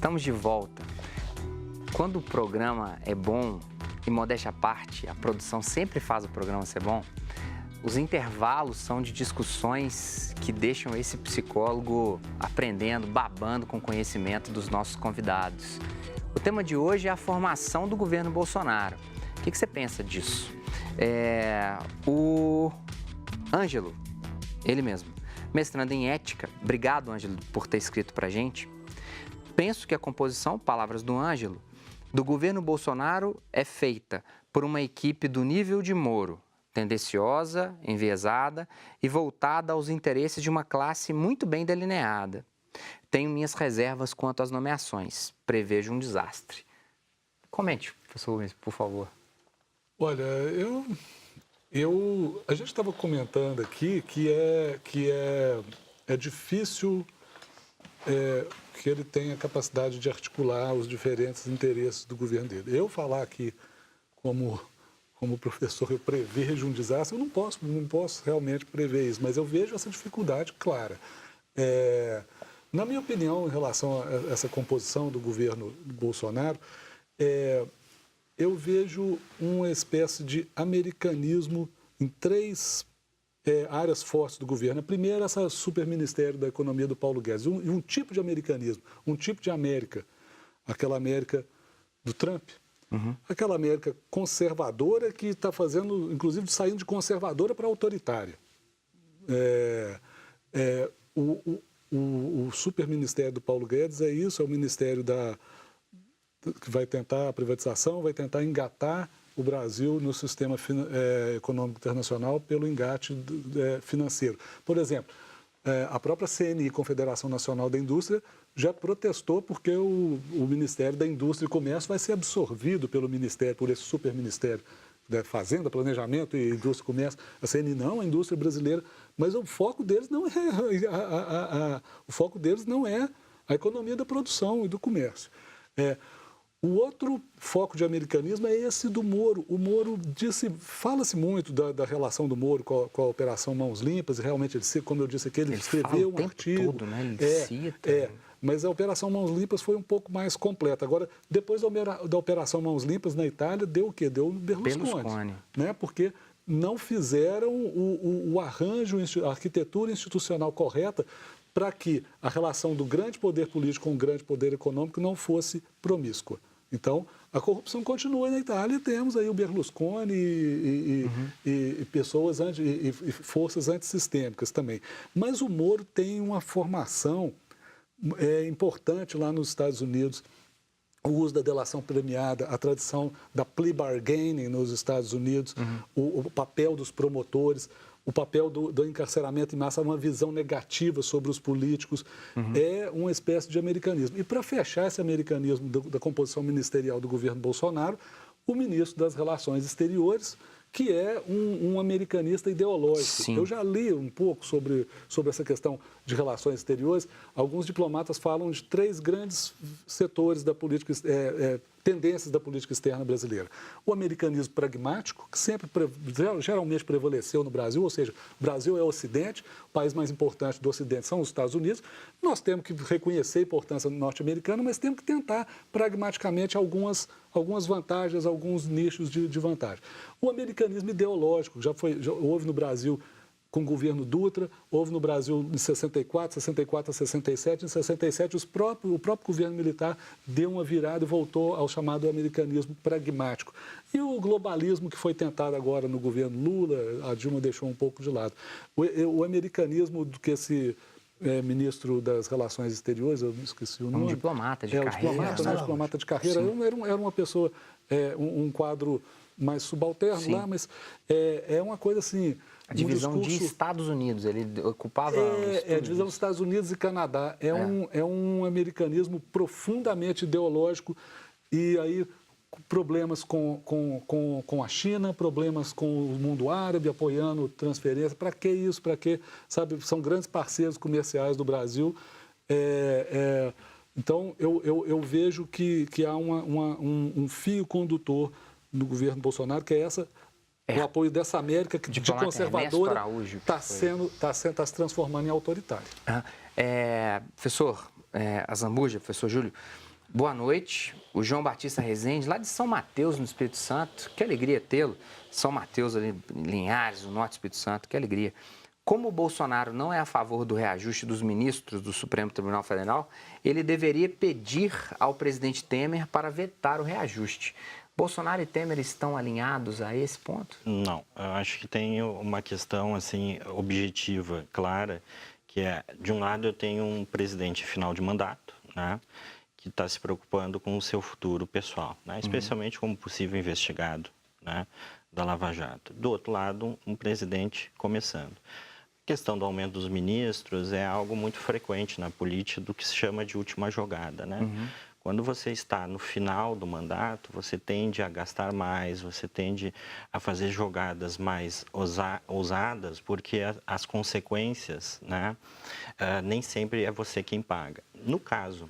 Estamos de volta. Quando o programa é bom, e modéstia à parte, a produção sempre faz o programa ser bom, os intervalos são de discussões que deixam esse psicólogo aprendendo, babando com o conhecimento dos nossos convidados. O tema de hoje é a formação do governo Bolsonaro. O que você pensa disso? O Ângelo, ele mesmo, mestrando em ética, obrigado, Ângelo, por ter escrito para a gente. Penso que a composição, palavras do Ângelo, do governo Bolsonaro é feita por uma equipe do nível de Moro, tendenciosa, enviesada e voltada aos interesses de uma classe muito bem delineada. Tenho minhas reservas quanto às nomeações. Prevejo um desastre. Comente, professor Rubens, por favor. Olha, a gente estava comentando aqui que é difícil que ele tenha a capacidade de articular os diferentes interesses do governo dele. Eu falar aqui como professor, eu prevejo um desastre, eu não posso realmente prever isso, mas eu vejo essa dificuldade clara. Na minha opinião, em relação a essa composição do governo Bolsonaro, eu vejo uma espécie de americanismo em três áreas fortes do governo. A primeira é essa superministério da economia do Paulo Guedes, um tipo de americanismo, um tipo de América, aquela América do Trump. Aquela América conservadora que está fazendo, inclusive, saindo de conservadora para autoritária. O superministério do Paulo Guedes é isso, é o ministério que vai tentar a privatização, vai tentar engatar o Brasil no sistema econômico internacional pelo engate financeiro. Por exemplo, a própria CNI, Confederação Nacional da Indústria, já protestou porque o Ministério da Indústria e Comércio vai ser absorvido pelo Ministério, por esse superministério da Fazenda, Planejamento e Indústria e Comércio. A CNI não, a indústria brasileira, mas o foco deles não é a economia da produção e do comércio. O outro foco de americanismo é esse do Moro. O Moro fala-se muito da relação do Moro com a Operação Mãos Limpas, e realmente, como eu disse aqui, ele escreveu um artigo. Todo, né? Ele cita. Mas a Operação Mãos Limpas foi um pouco mais completa. Agora, depois da Operação Mãos Limpas na Itália, deu o quê? Deu Berlusconi. Né? Porque não fizeram o arranjo, a arquitetura institucional correta para que a relação do grande poder político com o grande poder econômico não fosse promíscua. Então, a corrupção continua na Itália, temos aí o Berlusconi e pessoas e forças antissistêmicas também. Mas o Moro tem uma formação importante lá nos Estados Unidos, o uso da delação premiada, a tradição da plea bargaining nos Estados Unidos, o papel dos promotores, o papel do encarceramento em massa, uma visão negativa sobre os políticos, é uma espécie de americanismo. E para fechar esse americanismo da composição ministerial do governo Bolsonaro, o ministro das Relações Exteriores, que é um americanista ideológico. Sim. Eu já li um pouco sobre essa questão de relações exteriores. Alguns diplomatas falam de três grandes setores da política, tendências da política externa brasileira. O americanismo pragmático, que geralmente prevaleceu no Brasil, ou seja, o Brasil é o Ocidente, o país mais importante do Ocidente são os Estados Unidos. Nós temos que reconhecer a importância norte-americana, mas temos que tentar pragmaticamente algumas vantagens, alguns nichos de vantagem. O americanismo ideológico já houve no Brasil com o governo Dutra, houve no Brasil em 64 a 67. Em 67, o próprio governo militar deu uma virada e voltou ao chamado americanismo pragmático. E o globalismo que foi tentado agora no governo Lula, a Dilma deixou um pouco de lado. O americanismo do que esse ministro das Relações Exteriores, eu esqueci o nome. Um diplomata de carreira. Um diplomata de carreira. Era uma pessoa, um quadro mais subalterno. Sim. Lá, mas é uma coisa assim... A divisão de Estados Unidos, ele ocupava... a divisão dos Estados Unidos e Canadá. É um americanismo profundamente ideológico e aí problemas com a China, problemas com o mundo árabe, apoiando transferência. Para que isso? Para que? Sabe, são grandes parceiros comerciais do Brasil. Então, eu vejo que há um fio condutor no governo Bolsonaro, que é o apoio dessa América que, de conservadora está se transformando em autoritária. Professor Azambuja, professor Júlio, boa noite. O João Batista Rezende, lá de São Mateus, no Espírito Santo. Que alegria tê-lo. São Mateus, ali em Linhares, no norte do Espírito Santo. Que alegria. Como o Bolsonaro não é a favor do reajuste dos ministros do Supremo Tribunal Federal, ele deveria pedir ao presidente Temer para vetar o reajuste. Bolsonaro e Temer estão alinhados a esse ponto? Não, eu acho que tem uma questão assim objetiva, clara, que é, de um lado eu tenho um presidente final de mandato, né, que está se preocupando com o seu futuro pessoal, né, especialmente como possível investigado, né, da Lava Jato. Do outro lado, um presidente começando. A questão do aumento dos ministros é algo muito frequente na política do que se chama de última jogada, né? Quando você está no final do mandato, você tende a gastar mais, você tende a fazer jogadas mais ousadas, porque as consequências, né, nem sempre é você quem paga. No caso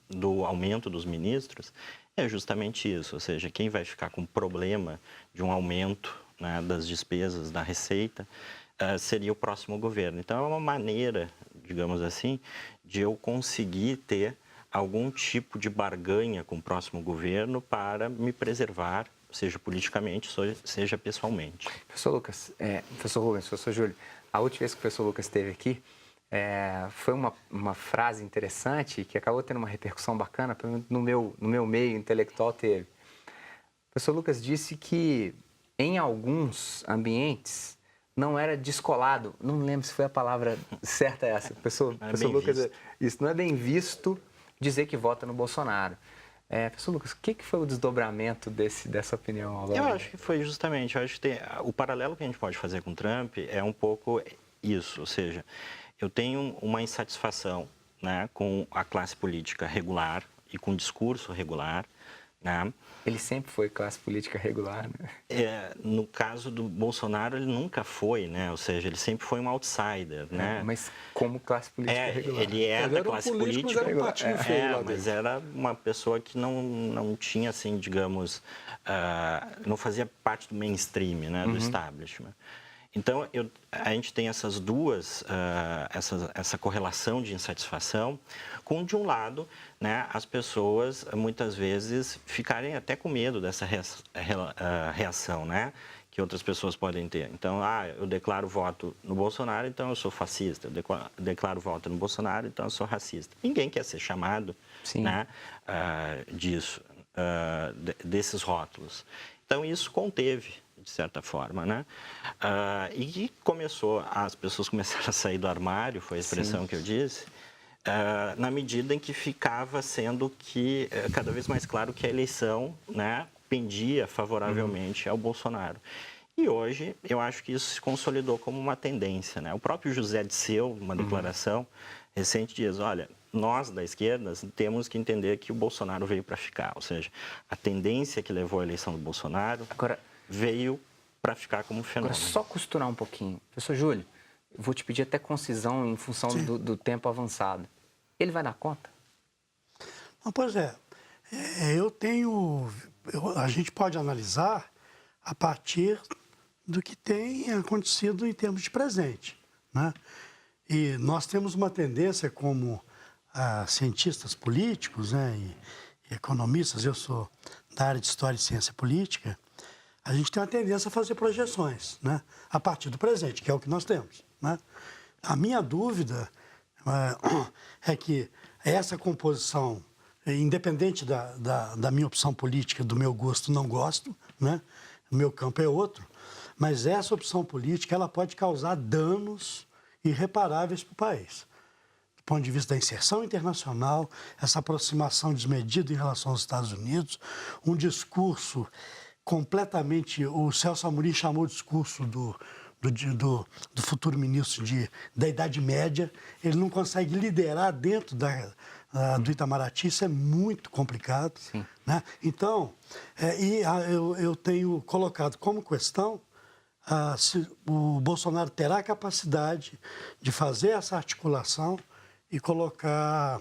do aumento dos ministros, é justamente isso, ou seja, quem vai ficar com problema de um aumento, né, das despesas, da receita, seria o próximo governo. Então, é uma maneira, digamos assim, de eu conseguir ter algum tipo de barganha com o próximo governo para me preservar, seja politicamente, seja pessoalmente. Professor Lucas, professor Rubens, professor Júlio, a última vez que o professor Lucas esteve aqui, foi uma frase interessante que acabou tendo uma repercussão bacana, pelo menos no meu meio intelectual teve. O professor Lucas disse que em alguns ambientes não era descolado, não lembro se foi a palavra certa essa, professor Lucas, isso não é bem visto dizer que vota no Bolsonaro. Professor Lucas, o que foi o desdobramento dessa opinião agora? Eu acho que foi justamente, o paralelo que a gente pode fazer com o Trump é um pouco isso, ou seja, eu tenho uma insatisfação, né, com a classe política regular e com o discurso regular, né? Ele sempre foi classe política regular, né? No caso do Bolsonaro, ele nunca foi, né? Ou seja, ele sempre foi um outsider, né? Mas como classe política regular. Ele era classe política, mas era um patinho feio lá mas era uma pessoa que não tinha, assim, digamos, não fazia parte do mainstream, né? Do establishment. Então, a gente tem essas duas, essa correlação de insatisfação, com, de um lado, né, as pessoas, muitas vezes, ficarem até com medo dessa reação, né, que outras pessoas podem ter. Então, eu declaro voto no Bolsonaro, então eu sou fascista. Eu declaro voto no Bolsonaro, então eu sou racista. Ninguém quer ser chamado, né, disso, desses rótulos. Então, isso conteve, de certa forma, né? E as pessoas começaram a sair do armário, foi a expressão que eu disse, na medida em que ficava sendo cada vez mais claro que a eleição, né, pendia favoravelmente ao Bolsonaro. E hoje, eu acho que isso se consolidou como uma tendência, né? O próprio José Dirceu, numa declaração recente, diz, olha, nós da esquerda temos que entender que o Bolsonaro veio para ficar, ou seja, a tendência que levou à eleição do Bolsonaro veio para ficar como fenômeno. Agora, só costurar um pouquinho. Professor Júlio, eu vou te pedir até concisão em função do tempo avançado. Ele vai dar conta? Não, pois a gente pode analisar a partir do que tem acontecido em termos de presente, né? E nós temos uma tendência como cientistas políticos, né, e economistas, eu sou da área de História e Ciência Política, a gente tem uma tendência a fazer projeções, né, a partir do presente, que é o que nós temos, né? A minha dúvida é que essa composição, independente da minha opção política, do meu gosto, não gosto, né? O meu campo é outro, mas essa opção política ela pode causar danos irreparáveis para o país. Do ponto de vista da inserção internacional, essa aproximação desmedida em relação aos Estados Unidos, um discurso completamente... O Celso Amorim chamou o discurso do futuro ministro da Idade Média. Ele não consegue liderar dentro do Itamaraty, isso é muito complicado. Sim. Né? Então, eu tenho colocado como questão se o Bolsonaro terá a capacidade de fazer essa articulação e colocar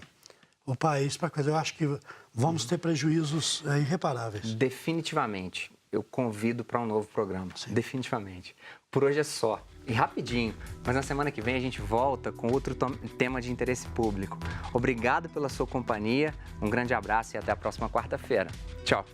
o país para coisa. Eu acho que vamos ter prejuízos irreparáveis. Definitivamente. Eu convido para um novo programa. Sim. Definitivamente. Por hoje é só. e rapidinho, mas na semana que vem a gente volta com outro tema de interesse público. Obrigado pela sua companhia, um grande abraço e até a próxima quarta-feira. Tchau!